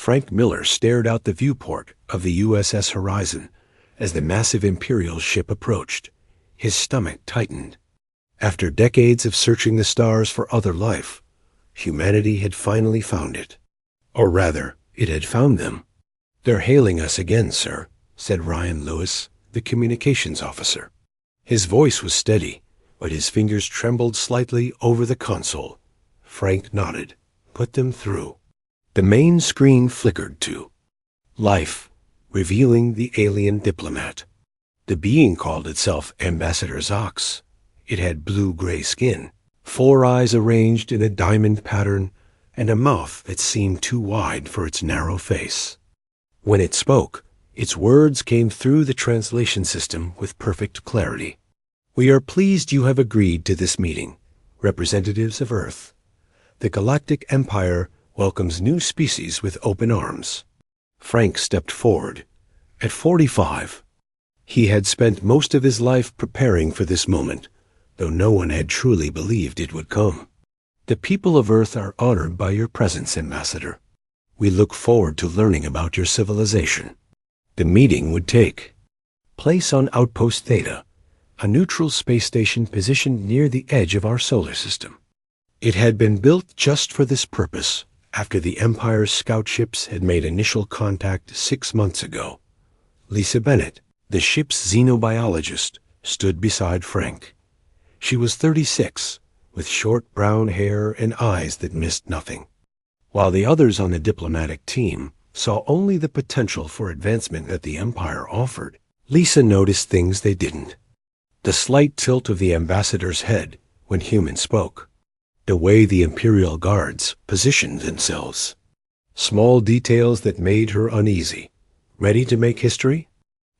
Frank Miller stared out the viewport of the USS Horizon as the massive Imperial ship approached. His stomach tightened. After decades of searching the stars for other life, humanity had finally found it. Or rather, it had found them. "They're hailing us again, sir," said Ryan Lewis, the communications officer. His voice was steady, but his fingers trembled slightly over the console. Frank nodded. "Put them through." The main screen flickered to life, revealing the alien diplomat. The being called itself Ambassador Zox. It had blue-gray skin, 4 eyes arranged in a diamond pattern, and a mouth that seemed too wide for its narrow face. When it spoke, its words came through the translation system with perfect clarity. "We are pleased you have agreed to this meeting, representatives of Earth. The Galactic Empire welcomes new species with open arms." Frank stepped forward. At 45, he had spent most of his life preparing for this moment, though no one had truly believed it would come. "The people of Earth are honored by your presence, Ambassador. We look forward to learning about your civilization." The meeting would take place on Outpost Theta, a neutral space station positioned near the edge of our solar system. It had been built just for this purpose after the Empire's scout ships had made initial contact 6 months ago. Lisa Bennett, the ship's xenobiologist, stood beside Frank. She was 36, with short brown hair and eyes that missed nothing. While the others on the diplomatic team saw only the potential for advancement that the Empire offered, Lisa noticed things they didn't. The slight tilt of the ambassador's head when human spoke. The way the Imperial guards positioned themselves. Small details that made her uneasy. "Ready to make history?"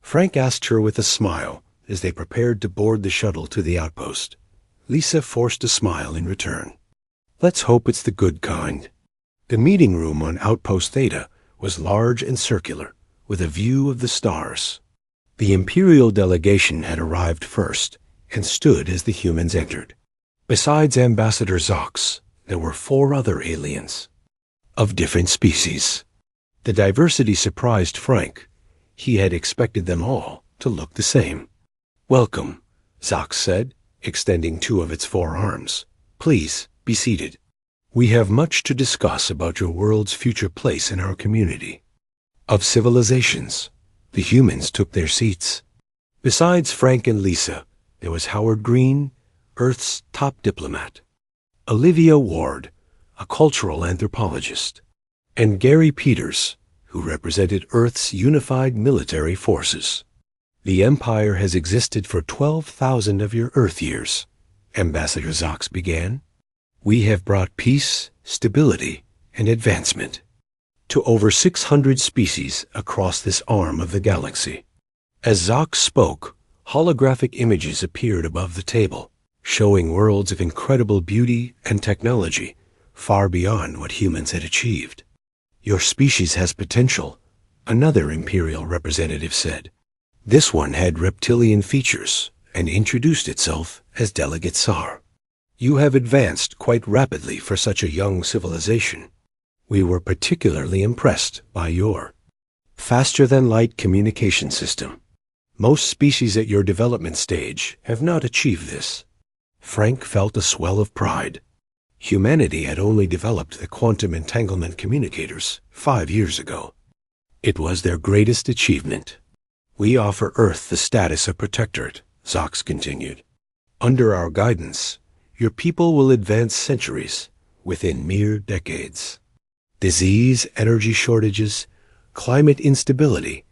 Frank asked her with a smile as they prepared to board the shuttle to the outpost. Lisa forced a smile in return. "Let's hope it's the good kind." The meeting room on Outpost Theta was large and circular, with a view of the stars. The Imperial delegation had arrived first and stood as the humans entered. Besides Ambassador Zox, there were 4 other aliens, of different species. The diversity surprised Frank. He had expected them all to look the same. "Welcome," Zox said, extending 2 of its 4 arms. "Please, be seated. We have much to discuss about your world's future place in our community." Of civilizations, the humans took their seats. Besides Frank and Lisa, there was Howard Green, Earth's top diplomat, Olivia Ward, a cultural anthropologist, and Gary Peters, who represented Earth's unified military forces. "The Empire has existed for 12,000 of your Earth years," Ambassador Zox began. "We have brought peace, stability, and advancement to over 600 species across this arm of the galaxy." As Zox spoke, holographic images appeared above the table, showing worlds of incredible beauty and technology far beyond what humans had achieved. "Your species has potential," another Imperial representative said. This one had reptilian features and introduced itself as Delegate Sar. "You have advanced quite rapidly for such a young civilization. We were particularly impressed by your faster-than-light communication system. Most species at your development stage have not achieved this." Frank felt a swell of pride. Humanity had only developed the quantum entanglement communicators 5 years ago. It was their greatest achievement. "We offer Earth the status of protectorate," Zox continued. "Under our guidance, your people will advance centuries within mere decades. Disease, energy shortages, climate instability,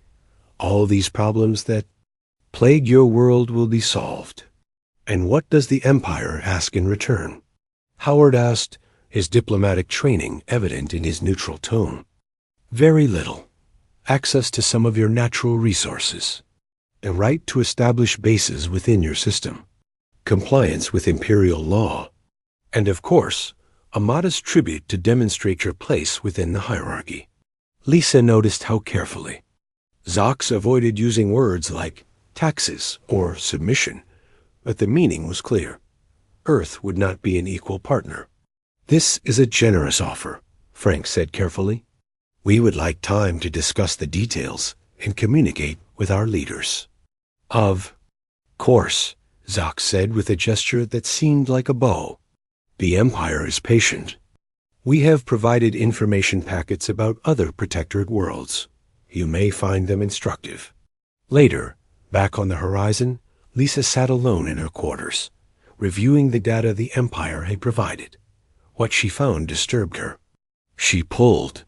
all these problems that plague your world will be solved." "And what does the Empire ask in return?" Howard asked, his diplomatic training evident in his neutral tone. "Very little. Access to some of your natural resources. A right to establish bases within your system. Compliance with Imperial law. And of course, a modest tribute to demonstrate your place within the hierarchy." Lisa noticed how carefully Zox avoided using words like taxes or submission, but the meaning was clear. Earth would not be an equal partner. "This is a generous offer," Frank said carefully. We would like time to discuss the details and communicate with our leaders. Of course, Zoc said with a gesture that seemed like a bow. The Empire is patient. We have provided information packets about other protectorate worlds. You may find them instructive. Later, back on the horizon, Lisa sat alone in her quarters, reviewing the data the Empire had provided. What she found disturbed her. She pulled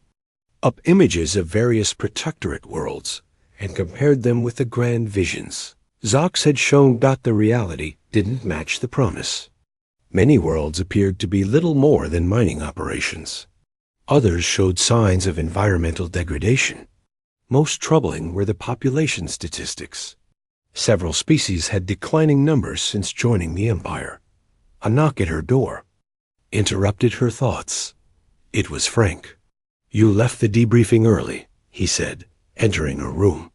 up images of various protectorate worlds and compared them with the grand visions Zoc had shown. The reality didn't match the promise. Many worlds appeared to be little more than mining operations. Others showed signs of environmental degradation. Most troubling were the population statistics. Several species had declining numbers since joining the Empire. A knock at her door interrupted her thoughts. It was Frank. "You left the debriefing early," he said, entering her room.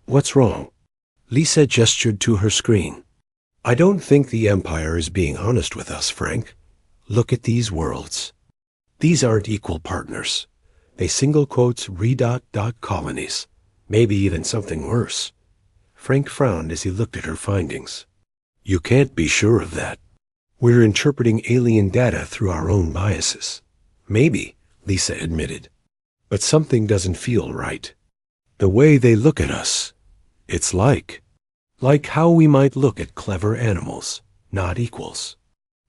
"What's wrong?" Lisa gestured to her screen. "I don't think the Empire is being honest with us, Frank. Look at these worlds. These aren't equal partners. They single quotes redot colonies, maybe even something worse." Frank frowned as he looked at her findings. "You can't be sure of that. We're interpreting alien data through our own biases." "Maybe," Lisa admitted. "But something doesn't feel right. The way they look at us, it's like how we might look at clever animals, not equals."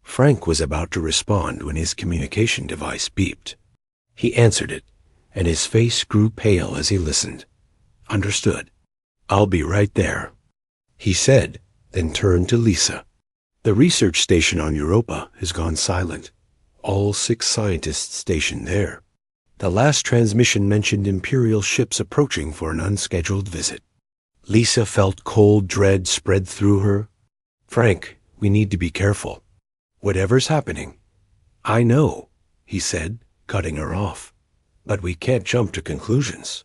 Frank was about to respond when his communication device beeped. He answered it, and his face grew pale as he listened. "Understood. I'll be right there," he said, then turned to Lisa. "The research station on Europa has gone silent. All 6 scientists stationed there. The last transmission mentioned Imperial ships approaching for an unscheduled visit." Lisa felt cold dread spread through her. "Frank, we need to be careful. Whatever's happening." "I know," he said, cutting her off. "But we can't jump to conclusions.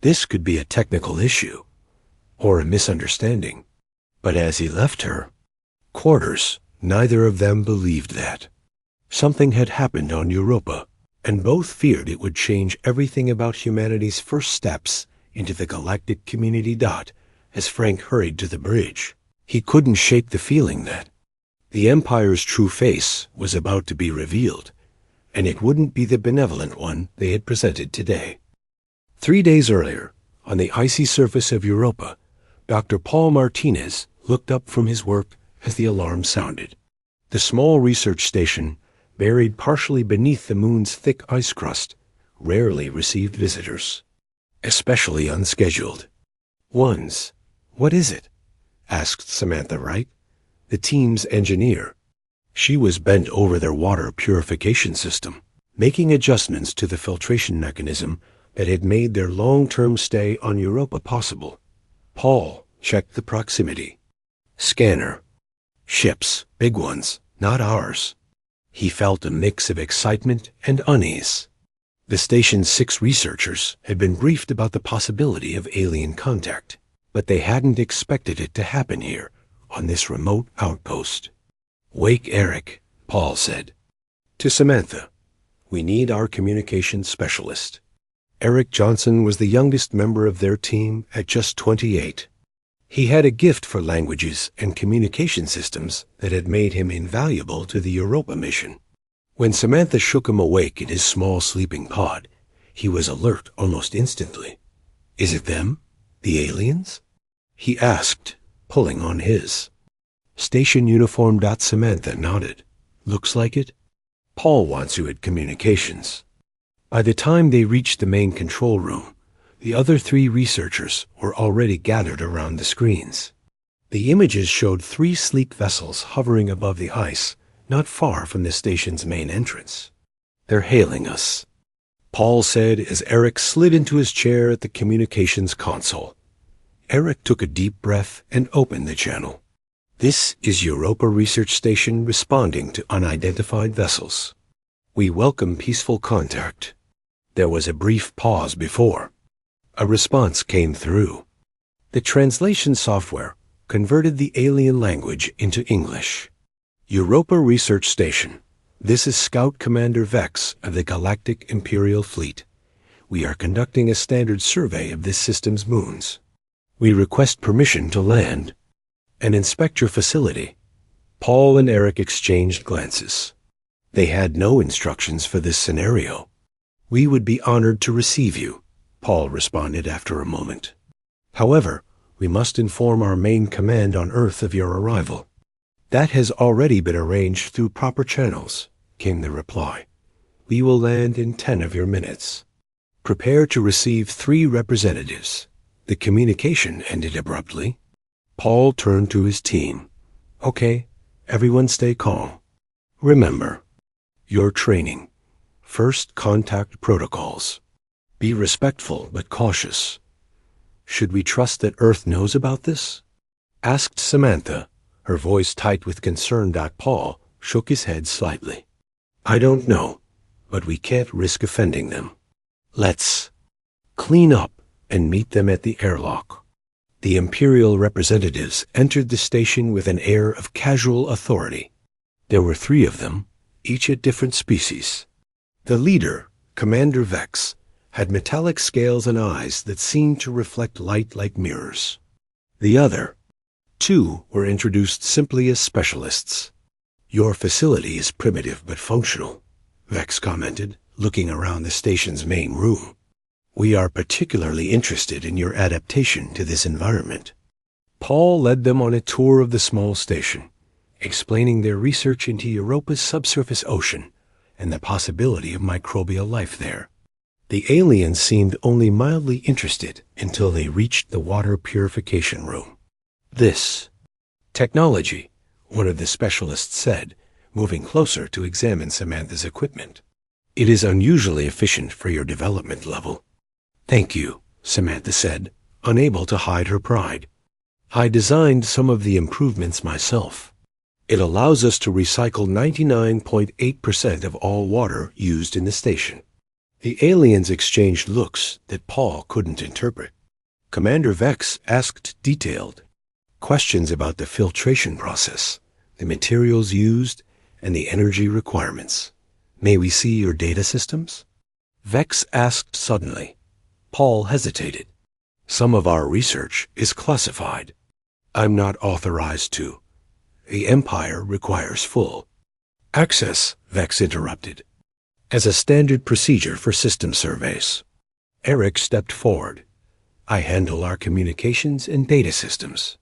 This could be a technical issue, or a misunderstanding." But as he left her quarters, neither of them believed that. Something had happened on Europa, and both feared it would change everything about humanity's first steps into the galactic community. As Frank hurried to the bridge, he couldn't shake the feeling that the Empire's true face was about to be revealed, and it wouldn't be the benevolent one they had presented today. 3 days earlier, on the icy surface of Europa, Dr. Paul Martinez looked up from his work as the alarm sounded. The small research station, buried partially beneath the moon's thick ice crust, rarely received visitors, especially unscheduled ones. "What is it?" asked Samantha Wright, the team's engineer. She was bent over their water purification system, making adjustments to the filtration mechanism that had made their long-term stay on Europa possible. Paul checked the proximity scanner. "Ships, big ones, not ours." He felt a mix of excitement and unease. The station's 6 researchers had been briefed about the possibility of alien contact, but they hadn't expected it to happen here, on this remote outpost. "Wake Eric," Paul said. To Samantha, "We need our communications specialist." Eric Johnson was the youngest member of their team at just 28. He had a gift for languages and communication systems that had made him invaluable to the Europa mission. When Samantha shook him awake in his small sleeping pod, he was alert almost instantly. "Is it them? The aliens?" he asked, pulling on his station uniform. Samantha nodded. "Looks like it." "Paul wants you at communications." By the time they reached the main control room, the other 3 researchers were already gathered around the screens. The images showed 3 sleek vessels hovering above the ice, not far from the station's main entrance. "They're hailing us," Paul said as Eric slid into his chair at the communications console. Eric took a deep breath and opened the channel. "This is Europa Research Station responding to unidentified vessels. We welcome peaceful contact." There was a brief pause before a response came through. The translation software converted the alien language into English. "Europa Research Station. This is Scout Commander Vex of the Galactic Imperial Fleet. We are conducting a standard survey of this system's moons. We request permission to land and inspect your facility." Paul and Eric exchanged glances. They had no instructions for this scenario. "We would be honored to receive you," Paul responded after a moment. "However, we must inform our main command on Earth of your arrival." "That has already been arranged through proper channels," came the reply. "We will land in 10 of your minutes. Prepare to receive 3 representatives." The communication ended abruptly. Paul turned to his team. "Okay, everyone stay calm. Remember, your training. First contact protocols. Be respectful but cautious." "Should we trust that Earth knows about this?" asked Samantha, her voice tight with concern. Paul shook his head slightly. "I don't know, but we can't risk offending them. Let's clean up and meet them at the airlock." The Imperial representatives entered the station with an air of casual authority. There were 3 of them, each a different species. The leader, Commander Vex, had metallic scales and eyes that seemed to reflect light like mirrors. The other 2 were introduced simply as specialists. "Your facility is primitive but functional," Vex commented, looking around the station's main room. "We are particularly interested in your adaptation to this environment." Paul led them on a tour of the small station, explaining their research into Europa's subsurface ocean and the possibility of microbial life there. The aliens seemed only mildly interested until they reached the water purification room. "This technology," one of the specialists said, moving closer to examine Samantha's equipment. "It is unusually efficient for your development level." "Thank you," Samantha said, unable to hide her pride. "I designed some of the improvements myself. It allows us to recycle 99.8% of all water used in the station." The aliens exchanged looks that Paul couldn't interpret. Commander Vex asked detailed questions about the filtration process, the materials used, and the energy requirements. "May we see your data systems?" Vex asked suddenly. Paul hesitated. "Some of our research is classified. I'm not authorized to. The Empire requires full access," Vex interrupted, "as a standard procedure for system surveys." Eric stepped forward. "I handle our communications and data systems.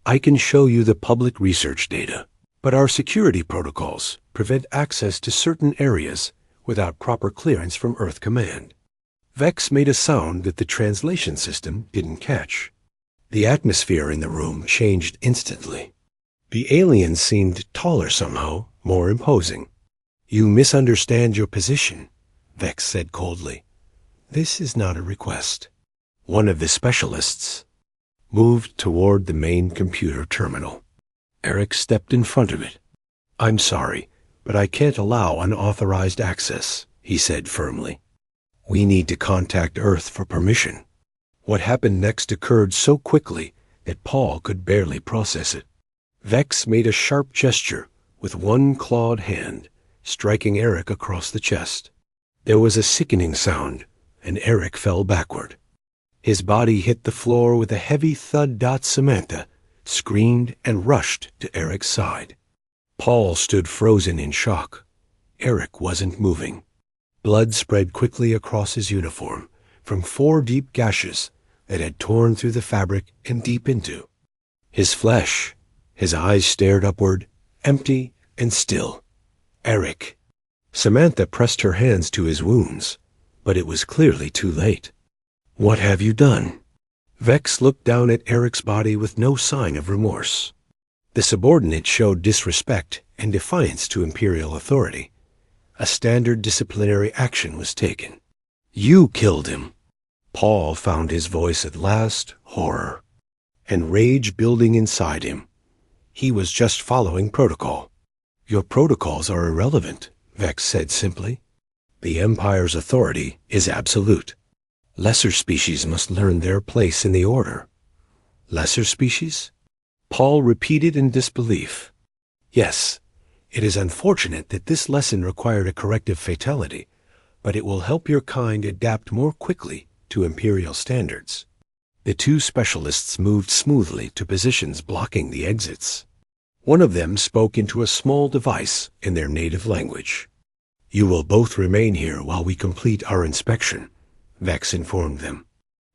I can show you the public research data, but our security protocols prevent access to certain areas without proper clearance from Earth Command." Vex made a sound that the translation system didn't catch. The atmosphere in the room changed instantly. The alien seemed taller somehow, more imposing. "You misunderstand your position," Vex said coldly. "This is not a request." One of the specialists moved toward the main computer terminal. Eric stepped in front of it. "I'm sorry, but I can't allow unauthorized access," he said firmly. "We need to contact Earth for permission." What happened next occurred so quickly that Paul could barely process it. Vex made a sharp gesture with one clawed hand, striking Eric across the chest. There was a sickening sound, and Eric fell backward. His body hit the floor with a heavy thud. Samantha screamed and rushed to Eric's side. Paul stood frozen in shock. Eric wasn't moving. Blood spread quickly across his uniform from 4 deep gashes that had torn through the fabric and deep into his flesh. His eyes stared upward, empty and still. "Eric." Samantha pressed her hands to his wounds, but it was clearly too late. "What have you done?" Vex looked down at Eric's body with no sign of remorse. The subordinate showed disrespect and defiance to Imperial authority. A standard disciplinary action was taken. "You killed him." Paul found his voice at last, horror and rage building inside him. He was just following protocol. "Your protocols are irrelevant," Vex said simply. "The Empire's authority is absolute. Lesser species must learn their place in the order." "Lesser species?" Paul repeated in disbelief. "Yes, it is unfortunate that this lesson required a corrective fatality, but it will help your kind adapt more quickly to Imperial standards. The two specialists moved smoothly to positions blocking the exits. One of them spoke into a small device in their native language. "You will both remain here while we complete our inspection," Vex informed them.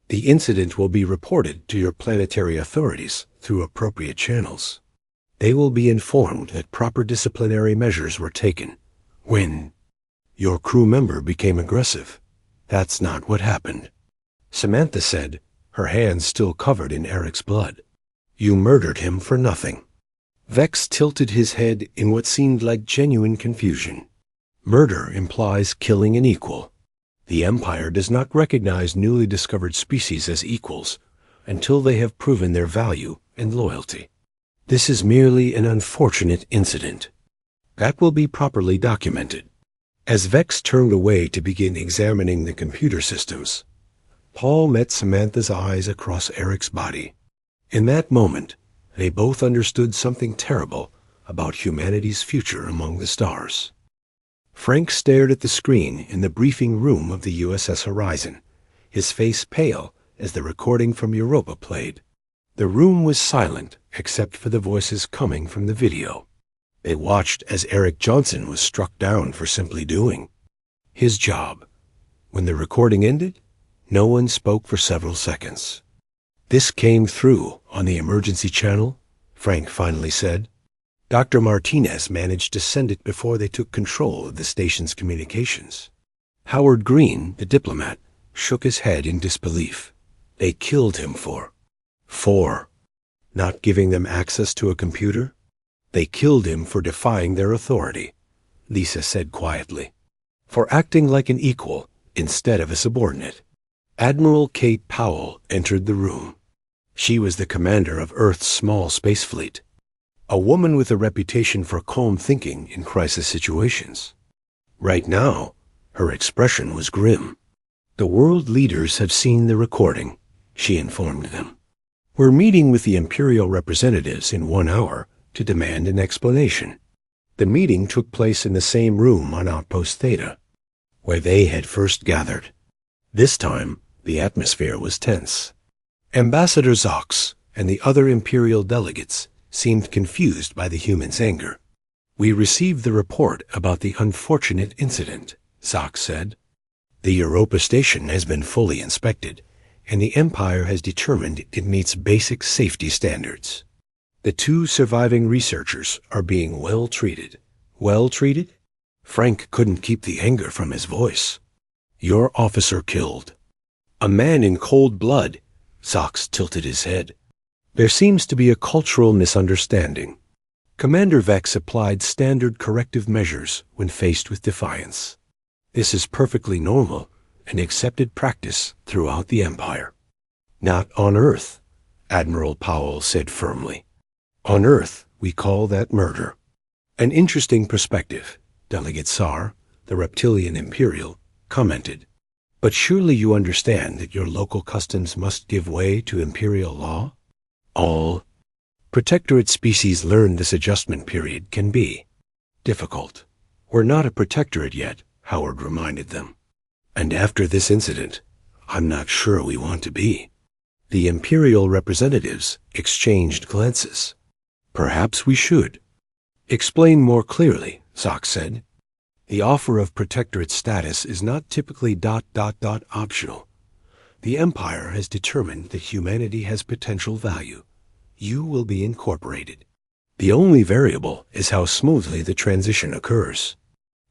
"The incident will be reported to your planetary authorities through appropriate channels. They will be informed that proper disciplinary measures were taken when your crew member became aggressive. That's not what happened," Samantha said, her hands still covered in Eric's blood. "You murdered him for nothing." Vex tilted his head in what seemed like genuine confusion. Murder implies killing an equal. The Empire does not recognize newly discovered species as equals until they have proven their value and loyalty. This is merely an unfortunate incident that will be properly documented. As Vex turned away to begin examining the computer systems, Paul met Samantha's eyes across Eric's body. In that moment, they both understood something terrible about humanity's future among the stars. Frank stared at the screen in the briefing room of the USS Horizon, his face pale as the recording from Europa played. The room was silent except for the voices coming from the video. They watched as Eric Johnson was struck down for simply doing his job. When the recording ended, no one spoke for several seconds. "This came through on the emergency channel," Frank finally said. "Dr. Martinez managed to send it before they took control of the station's communications." Howard Green, the diplomat, shook his head in disbelief. "They killed him for not giving them access to a computer? They killed him for defying their authority," Lisa said quietly. "For acting like an equal instead of a subordinate." Admiral Kate Powell entered the room. She was the commander of Earth's small space fleet, a woman with a reputation for calm thinking in crisis situations. Right now, her expression was grim. "The world leaders have seen the recording," she informed them. "We're meeting with the Imperial representatives in 1 hour to demand an explanation." The meeting took place in the same room on Outpost Theta, where they had first gathered. This time, the atmosphere was tense. Ambassador Zox and the other Imperial delegates seemed confused by the humans' anger. "We received the report about the unfortunate incident," Zox said. "The Europa station has been fully inspected, and the Empire has determined it meets basic safety standards. The 2 surviving researchers are being well treated." "Well treated?" Frank couldn't keep the anger from his voice. "Your officer killed. A man in cold blood," Zox tilted his head. "There seems to be a cultural misunderstanding." Commander Vex applied standard corrective measures when faced with defiance. "This is perfectly normal and accepted practice throughout the Empire." "Not on Earth," Admiral Powell said firmly. "On Earth, we call that murder." "An interesting perspective," Delegate Sar, the reptilian Imperial, commented. "But surely you understand that your local customs must give way to Imperial law?" All Protectorate species learn this adjustment period can be difficult. "We're not a protectorate yet," Howard reminded them. "And after this incident, I'm not sure we want to be." The Imperial representatives exchanged glances. "Perhaps we should." "Explain more clearly," Zox said. "The offer of protectorate status is not typically ... optional. The Empire has determined that humanity has potential value. You will be incorporated. The only variable is how smoothly the transition occurs."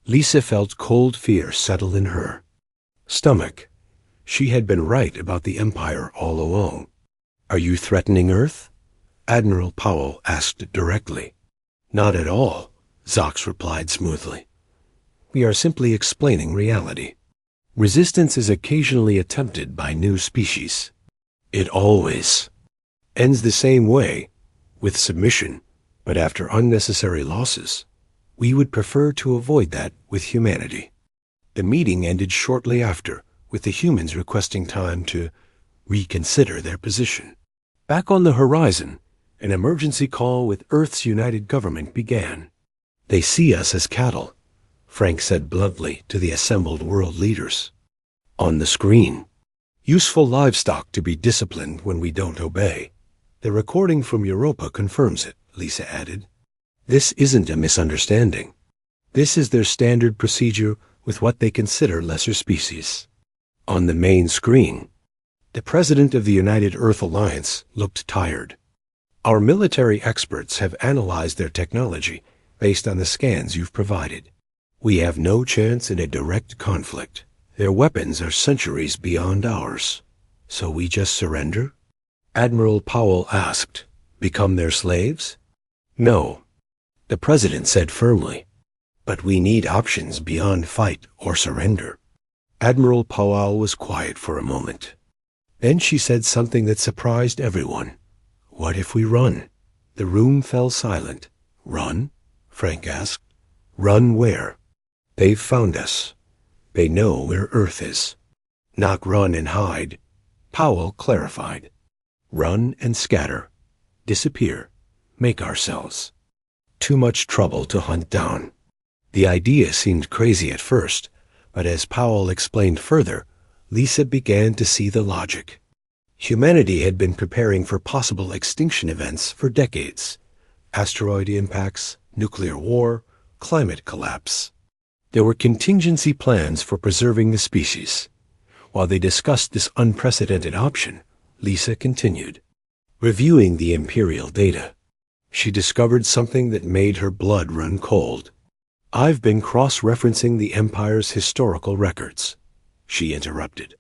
Lisa felt cold fear settle in her stomach. She had been right about the Empire all along. "Are you threatening Earth?" Admiral Powell asked directly. "Not at all," Zox replied smoothly. "We are simply explaining reality. Resistance is occasionally attempted by new species. It always ends the same way, with submission, but after unnecessary losses. We would prefer to avoid that with humanity." The meeting ended shortly after, with the humans requesting time to reconsider their position. Back on the horizon, an emergency call with Earth's United Government began. "They see us as cattle. Frank said bluntly to the assembled world leaders. On the screen. Useful livestock to be disciplined when we don't obey. The recording from Europa confirms it, Lisa added. This isn't a misunderstanding. This is their standard procedure with what they consider lesser species. On the main screen, the president of the United Earth Alliance looked tired. Our military experts have analyzed their technology based on the scans you've provided. We have no chance in a direct conflict. Their weapons are centuries beyond ours. So we just surrender? Admiral Powell asked. Become their slaves? No, the president said firmly. But we need options beyond fight or surrender. Admiral Powell was quiet for a moment. Then she said something that surprised everyone. What if we run? The room fell silent. Run? Frank asked. Run where? They've found us. They know where Earth is. Not run and hide. Powell clarified. Run and scatter. Disappear. Make ourselves. Too much trouble to hunt down. The idea seemed crazy at first, but as Powell explained further, Lisa began to see the logic. Humanity had been preparing for possible extinction events for decades. Asteroid impacts, nuclear war, climate collapse. There were contingency plans for preserving the species. While they discussed this unprecedented option, Lisa continued. Reviewing the Imperial data, she discovered something that made her blood run cold. I've been cross-referencing the Empire's historical records, she interrupted.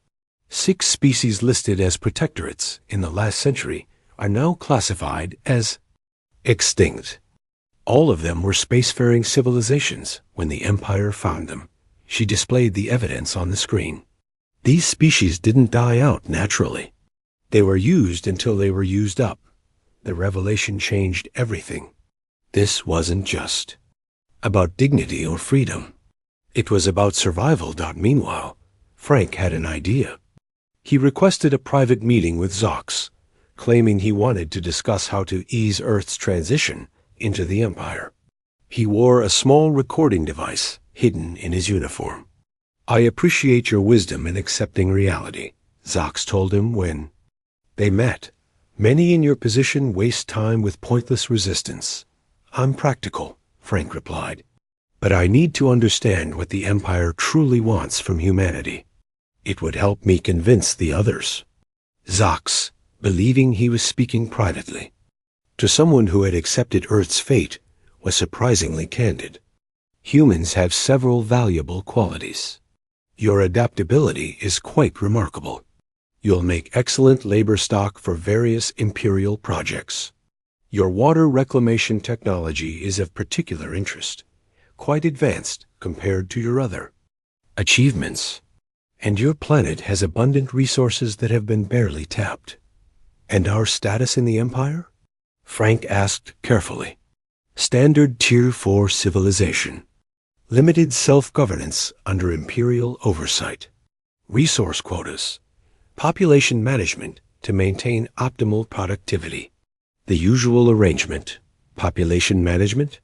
6 species listed as protectorates in the last century are now classified as extinct. All of them were spacefaring civilizations when the Empire found them. She displayed the evidence on the screen. These species didn't die out naturally. They were used until they were used up. The revelation changed everything. This wasn't just about dignity or freedom. It was about survival. Meanwhile, Frank had an idea. He requested a private meeting with Zox, claiming he wanted to discuss how to ease Earth's transition into the Empire. He wore a small recording device hidden in his uniform. I appreciate your wisdom in accepting reality, Zox told him when they met. Many in your position waste time with pointless resistance. I'm practical, Frank replied. But I need to understand what the Empire truly wants from humanity. It would help me convince the others. Zox, believing he was speaking privately, to someone who had accepted Earth's fate, was surprisingly candid. Humans have several valuable qualities. Your adaptability is quite remarkable. You'll make excellent labor stock for various Imperial projects. Your water reclamation technology is of particular interest, quite advanced compared to your other achievements. And your planet has abundant resources that have been barely tapped. And our status in the Empire? Frank asked carefully. Standard Tier 4 civilization. Limited self-governance under Imperial oversight. Resource quotas. Population management to maintain optimal productivity. The usual arrangement. Population management?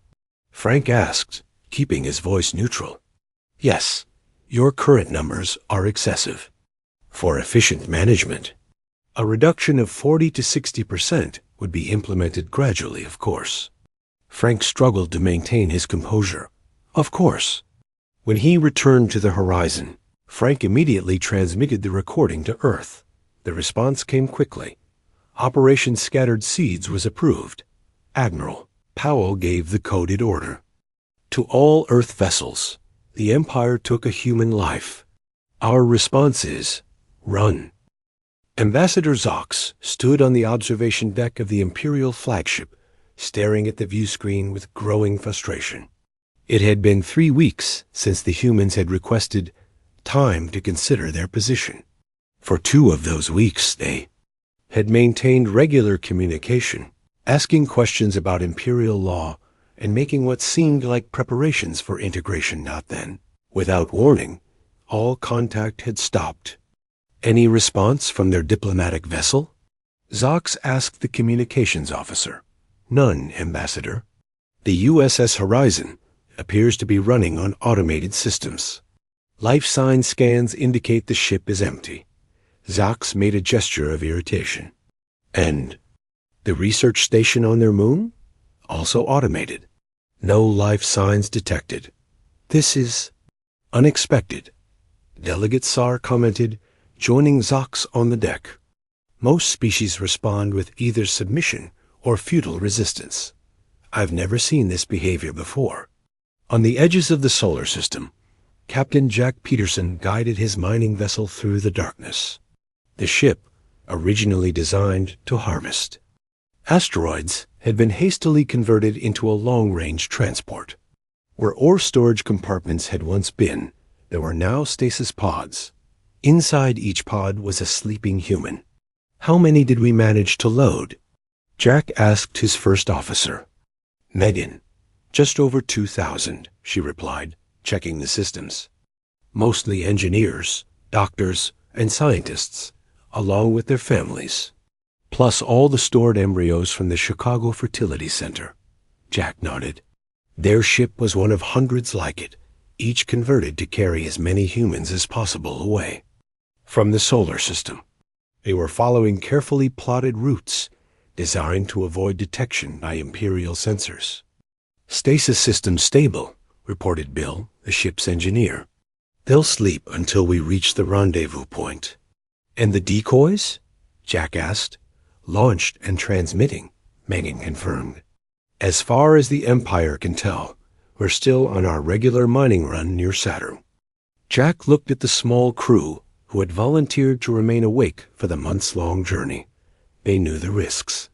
Frank asked, keeping his voice neutral. Yes, your current numbers are excessive. For efficient management, a reduction of 40 to 60% would be implemented gradually, of course. Frank struggled to maintain his composure. Of course. When he returned to the horizon, Frank immediately transmitted the recording to Earth. The response came quickly. Operation Scattered Seeds was approved. Admiral Powell gave the coded order. To all Earth vessels, the Empire took a human life. Our response is, run. Ambassador Zox stood on the observation deck of the Imperial flagship, staring at the view screen with growing frustration. It had been 3 weeks since the humans had requested time to consider their position. For 2 of those weeks, they had maintained regular communication, asking questions about Imperial law and making what seemed like preparations for integration. Not then. Without warning, all contact had stopped. Any response from their diplomatic vessel? Zox asked the communications officer. None, Ambassador. The USS Horizon, appears to be running on automated systems. Life sign scans indicate the ship is empty. Zox made a gesture of irritation. And the research station on their moon? Also automated. No life signs detected. This is unexpected. Delegate Sar commented, joining Zox on the deck. Most species respond with either submission or futile resistance. I've never seen this behavior before. On the edges of the solar system, Captain Jack Peterson guided his mining vessel through the darkness. The ship, originally designed to harvest asteroids, had been hastily converted into a long-range transport. Where ore storage compartments had once been, there were now stasis pods. Inside each pod was a sleeping human. How many did we manage to load? Jack asked his first officer. Megan, just over 2,000, she replied, checking the systems. Mostly engineers, doctors, and scientists, along with their families. Plus all the stored embryos from the Chicago Fertility Center. Jack nodded. Their ship was one of hundreds like it, each converted to carry as many humans as possible away from the solar system. They were following carefully plotted routes, designed to avoid detection by Imperial sensors. Stasis system stable, reported Bill, the ship's engineer. They'll sleep until we reach the rendezvous point. And the decoys? Jack asked. Launched and transmitting, Megan confirmed. As far as the Empire can tell, we're still on our regular mining run near Saturn. Jack looked at the small crew who had volunteered to remain awake for the months-long journey. They knew the risks.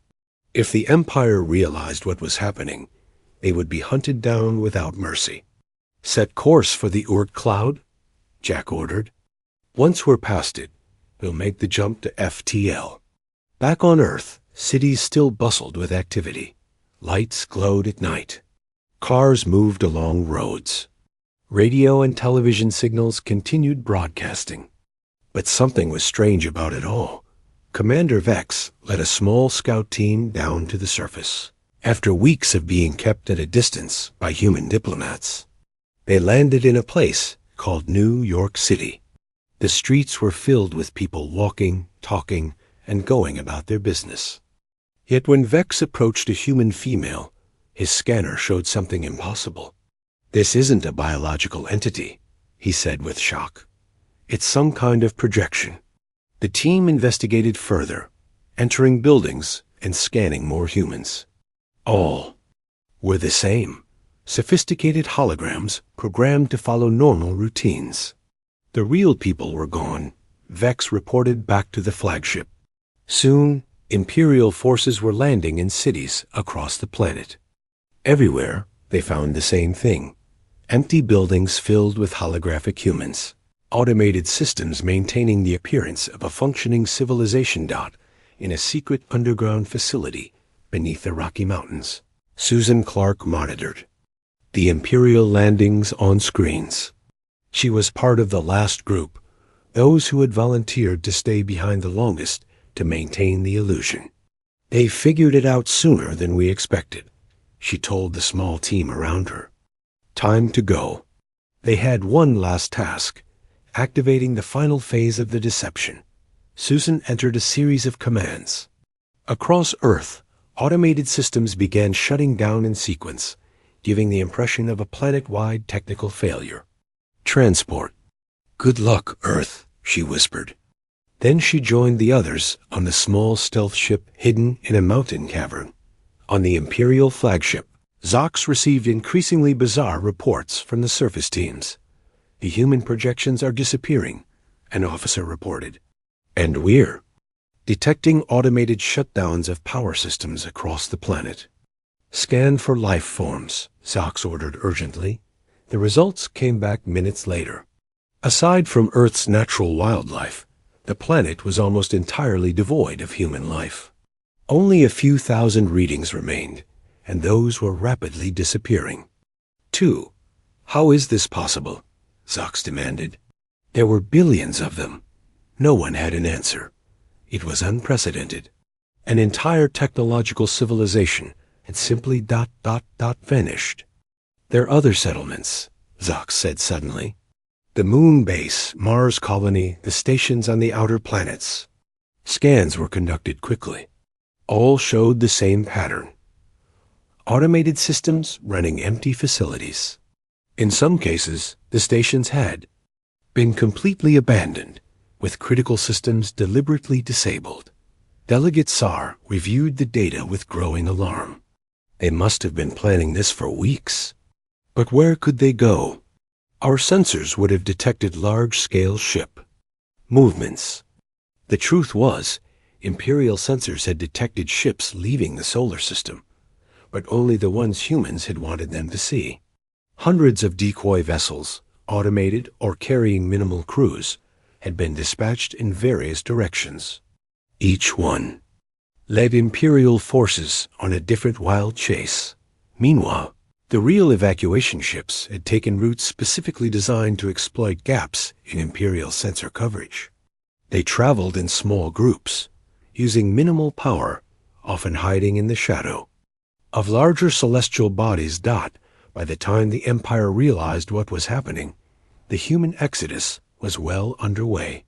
If the Empire realized what was happening, they would be hunted down without mercy. Set course for the Oort cloud, Jack ordered. Once we're past it, we'll make the jump to FTL. Back on Earth, cities still bustled with activity. Lights glowed at night. Cars moved along roads. Radio and television signals continued broadcasting. But something was strange about it all. Commander Vex led a small scout team down to the surface. After weeks of being kept at a distance by human diplomats, they landed in a place called New York City. The streets were filled with people walking, talking, and going about their business. Yet when Vex approached a human female, his scanner showed something impossible. This isn't a biological entity, he said with shock. It's some kind of projection. The team investigated further, entering buildings and scanning more humans. All were the same, sophisticated holograms programmed to follow normal routines. The real people were gone, Vex reported back to the flagship. Soon, Imperial forces were landing in cities across the planet. Everywhere, they found the same thing. Empty buildings filled with holographic humans. Automated systems maintaining the appearance of a functioning civilization dot in a secret underground facility beneath the Rocky Mountains. Susan Clark monitored the Imperial landings on screens. She was part of the last group, those who had volunteered to stay behind the longest to maintain the illusion. They figured it out sooner than we expected, she told the small team around her. Time to go. They had one last task, activating the final phase of the deception. Susan entered a series of commands. Across Earth, automated systems began shutting down in sequence, giving the impression of a planet-wide technical failure. Transport. Good luck, Earth, she whispered. Then she joined the others on the small stealth ship hidden in a mountain cavern. On the Imperial flagship, Zox received increasingly bizarre reports from the surface teams. The human projections are disappearing, an officer reported. And we're detecting automated shutdowns of power systems across the planet. Scan for life forms, Zox ordered urgently. The results came back minutes later. Aside from Earth's natural wildlife, the planet was almost entirely devoid of human life. Only a few thousand readings remained, and those were rapidly disappearing. 2. How is this possible? Zox demanded. There were billions of them. No one had an answer. It was unprecedented. An entire technological civilization had simply vanished. There are other settlements, Zox said suddenly. The moon base, Mars colony, the stations on the outer planets. Scans were conducted quickly. All showed the same pattern. Automated systems running empty facilities. In some cases, the stations had been completely abandoned, with critical systems deliberately disabled. Delegate Sar reviewed the data with growing alarm. They must have been planning this for weeks. But where could they go? Our sensors would have detected large-scale ship movements. The truth was, Imperial sensors had detected ships leaving the solar system, but only the ones humans had wanted them to see. Hundreds of decoy vessels, automated or carrying minimal crews, had been dispatched in various directions. Each one led Imperial forces on a different wild chase. Meanwhile, the real evacuation ships had taken routes specifically designed to exploit gaps in Imperial sensor coverage. They traveled in small groups, using minimal power, often hiding in the shadow of larger celestial bodies. By the time the Empire realized what was happening, the human exodus was well underway.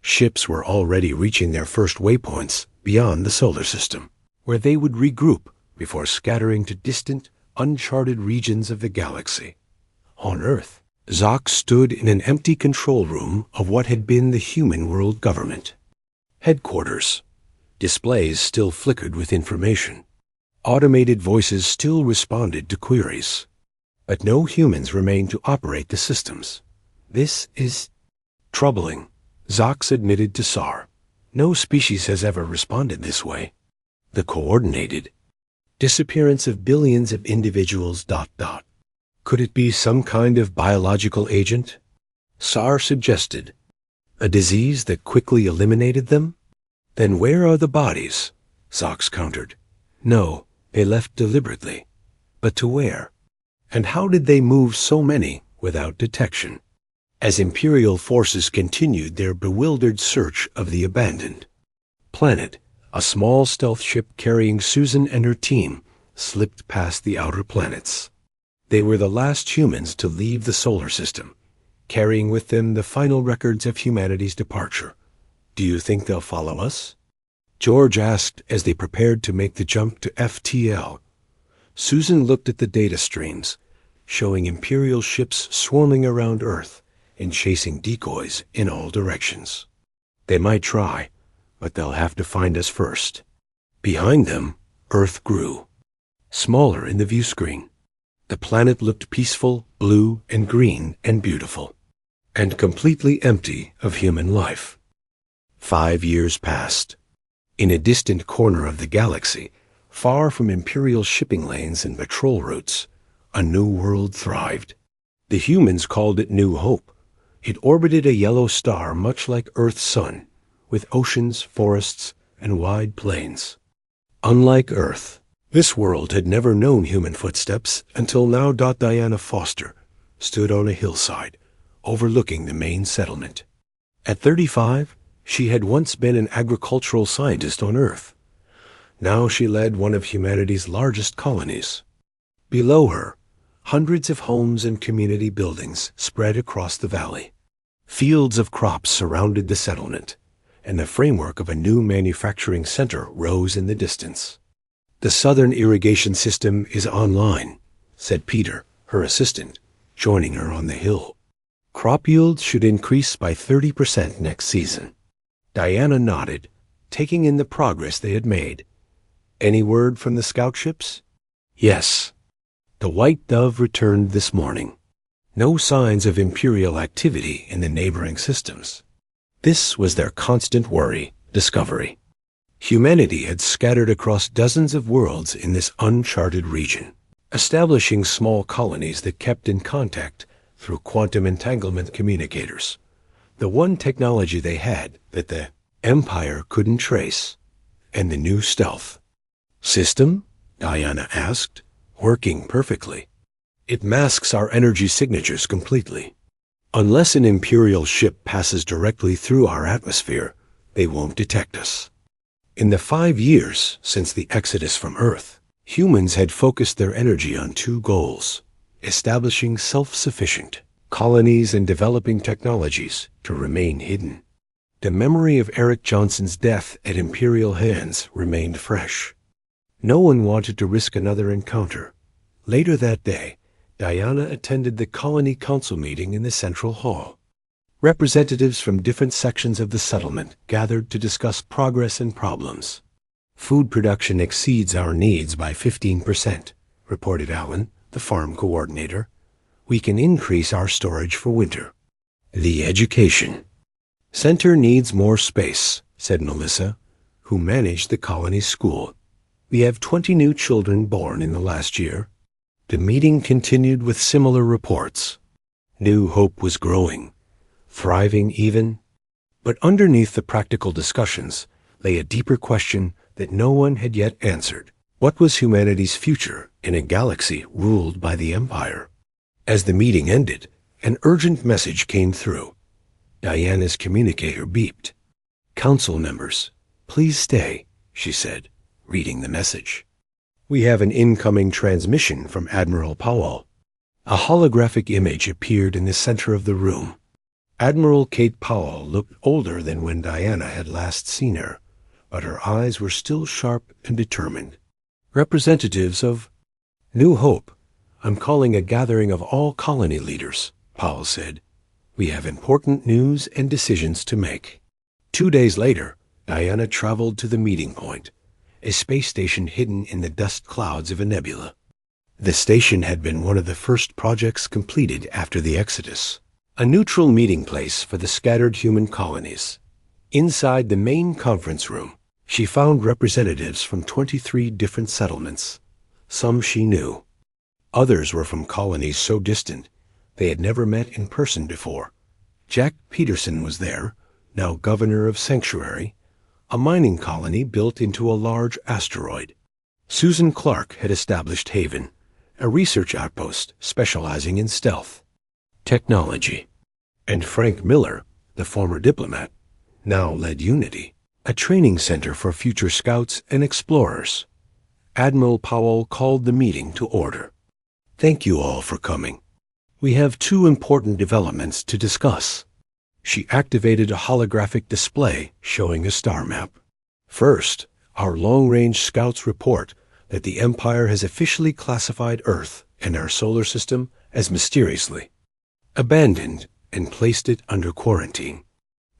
Ships were already reaching their first waypoints beyond the solar system, where they would regroup before scattering to distant, uncharted regions of the galaxy. On Earth, Zox stood in an empty control room of what had been the human world government headquarters. Displays still flickered with information. Automated voices still responded to queries. But no humans remained to operate the systems. This is troubling, Zox admitted to Sar. No species has ever responded this way. The coordinated disappearance of billions of individuals. Could it be some kind of biological agent? Sar suggested. A disease that quickly eliminated them? Then where are the bodies? Zox countered. No, they left deliberately. But to where? And how did they move so many without detection? As Imperial forces continued their bewildered search of the abandoned planet, a small stealth ship carrying Susan and her team slipped past the outer planets. They were the last humans to leave the solar system, carrying with them the final records of humanity's departure. Do you think they'll follow us? George asked as they prepared to make the jump to FTL. Susan looked at the data streams, showing Imperial ships swarming around Earth and chasing decoys in all directions. They might try, but they'll have to find us first. Behind them, Earth grew, smaller in the view screen. The planet looked peaceful, blue and green and beautiful, and completely empty of human life. 5 years passed. In a distant corner of the galaxy, far from Imperial shipping lanes and patrol routes, a new world thrived. The humans called it New Hope. It orbited a yellow star much like Earth's sun, with oceans, forests, and wide plains. Unlike Earth, this world had never known human footsteps until now. Diana Foster stood on a hillside, overlooking the main settlement. At 35, she had once been an agricultural scientist on Earth. Now she led one of humanity's largest colonies. Below her, hundreds of homes and community buildings spread across the valley. Fields of crops surrounded the settlement, and the framework of a new manufacturing center rose in the distance. The southern irrigation system is online, said Peter, her assistant, joining her on the hill. Crop yields should increase by 30% next season. Diana nodded, taking in the progress they had made. Any word from the scout ships? Yes. The White Dove returned this morning. No signs of Imperial activity in the neighboring systems. This was their constant worry, discovery. Humanity had scattered across dozens of worlds in this uncharted region, establishing small colonies that kept in contact through quantum entanglement communicators, the one technology they had that the Empire couldn't trace, and the new stealth system, Diana asked, working perfectly. It masks our energy signatures completely. Unless an Imperial ship passes directly through our atmosphere, they won't detect us. In the 5 years since the exodus from Earth, humans had focused their energy on 2 goals: establishing self-sufficient colonies and developing technologies to remain hidden. The memory of Eric Johnson's death at Imperial hands remained fresh. No one wanted to risk another encounter. Later that day, Diana attended the Colony Council meeting in the Central Hall. Representatives from different sections of the settlement gathered to discuss progress and problems. "Food production exceeds our needs by 15%, reported Alan, the farm coordinator. "We can increase our storage for winter." "The education center needs more space," said Melissa, who managed the colony school. "We have 20 new children born in the last year." The meeting continued with similar reports. New Hope was growing, thriving even. But underneath the practical discussions lay a deeper question that no one had yet answered. What was humanity's future in a galaxy ruled by the Empire? As the meeting ended, an urgent message came through. Diana's communicator beeped. "Council members, please stay," she said, reading the message. "We have an incoming transmission from Admiral Powell." A holographic image appeared in the center of the room. Admiral Kate Powell looked older than when Diana had last seen her, but her eyes were still sharp and determined. "Representatives of New Hope, I'm calling a gathering of all colony leaders," Powell said. "We have important news and decisions to make." 2 days later, Diana traveled to the meeting point, a space station hidden in the dust clouds of a nebula. The station had been one of the first projects completed after the Exodus, a neutral meeting place for the scattered human colonies. Inside the main conference room, she found representatives from 23 different settlements. Some she knew. Others were from colonies so distant they had never met in person before. Jack Peterson was there, now governor of Sanctuary, a mining colony built into a large asteroid. Susan Clark had established Haven, a research outpost specializing in stealth technology. And Frank Miller, the former diplomat, now led Unity, a training center for future scouts and explorers. Admiral Powell called the meeting to order. "Thank you all for coming. We have 2 important developments to discuss." She activated a holographic display showing a star map. "First, our long-range scouts report that the Empire has officially classified Earth and our solar system as mysteriously abandoned and placed it under quarantine.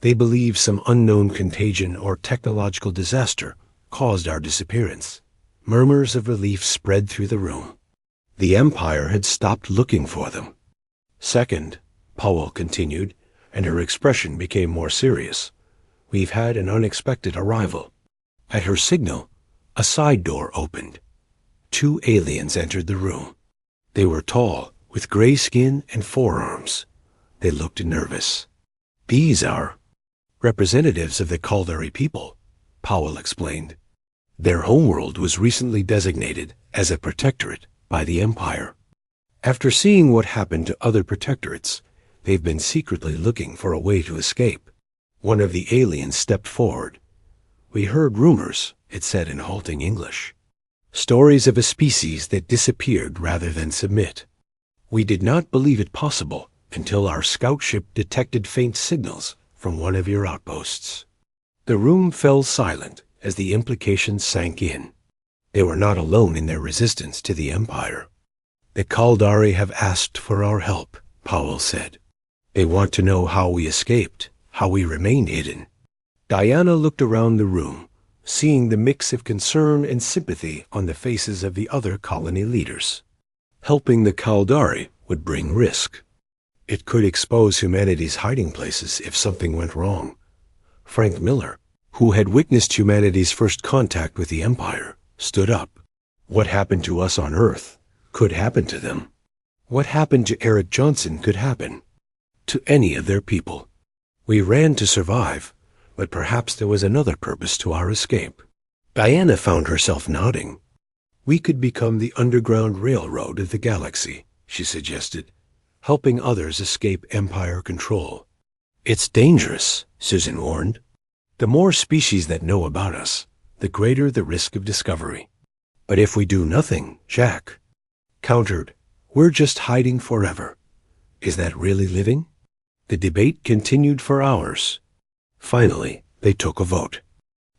They believe some unknown contagion or technological disaster caused our disappearance." Murmurs of relief spread through the room. The Empire had stopped looking for them. "Second," Powell continued, and her expression became more serious, "we've had an unexpected arrival." At her signal, a side door opened. 2 aliens entered the room. They were tall, with gray skin and forearms. They looked nervous. "These are representatives of the Caldari people," Powell explained. "Their homeworld was recently designated as a protectorate by the Empire. After seeing what happened to other protectorates, they've been secretly looking for a way to escape." One of the aliens stepped forward. "We heard rumors," it said in halting English. "Stories of a species that disappeared rather than submit. We did not believe it possible until our scout ship detected faint signals from one of your outposts." The room fell silent as the implications sank in. They were not alone in their resistance to the Empire. "The Caldari have asked for our help," Powell said. "They want to know how we escaped, how we remained hidden." Diana looked around the room, seeing the mix of concern and sympathy on the faces of the other colony leaders. Helping the Caldari would bring risk. It could expose humanity's hiding places if something went wrong. Frank Miller, who had witnessed humanity's first contact with the Empire, stood up. What happened to us on Earth could happen to them. What happened to Eric Johnson could happen to any of their people. We ran to survive, but perhaps there was another purpose to our escape. Diana found herself nodding. "We could become the underground railroad of the galaxy," she suggested, helping others escape Empire control. "It's dangerous," Susan warned. "The more species that know about us, the greater the risk of discovery." "But if we do nothing," Jack countered, We're just hiding forever. Is that really living? The debate continued for hours. Finally, they took a vote.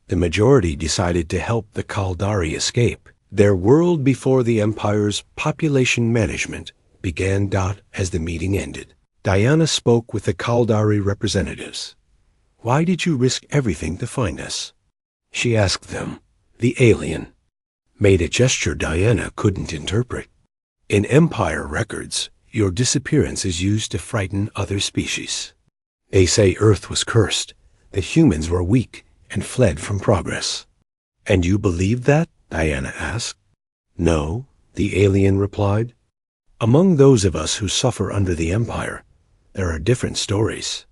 The majority decided to help the Kaldari escape. Their world before the Empire's population management began. As the meeting ended, Diana spoke with the Kaldari representatives. Why did you risk everything to find us? She asked them. The alien made a gesture Diana couldn't interpret. In Empire records, your disappearance is used to frighten other species. They say Earth was cursed, the humans were weak and fled from progress. And you believed that? Diana asked. No, the alien replied. Among those of us who suffer under the Empire, there are different stories.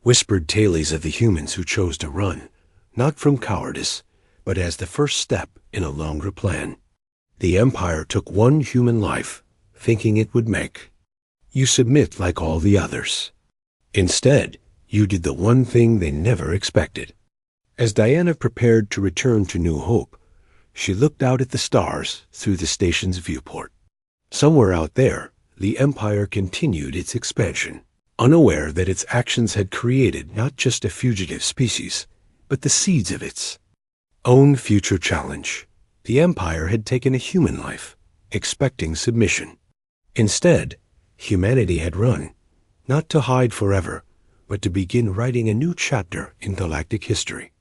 Whispered tales of the humans who chose to run, not from cowardice, but as the first step in a longer plan. The Empire took one human life, thinking it would make you submit like all the others. Instead, you did the one thing they never expected. As Diana prepared to return to New Hope, she looked out at the stars through the station's viewport. Somewhere out there, the Empire continued its expansion, unaware that its actions had created not just a fugitive species, but the seeds of its own future challenge. The Empire had taken a human life, expecting submission. Instead, humanity had run, not to hide forever, but to begin writing a new chapter in galactic history.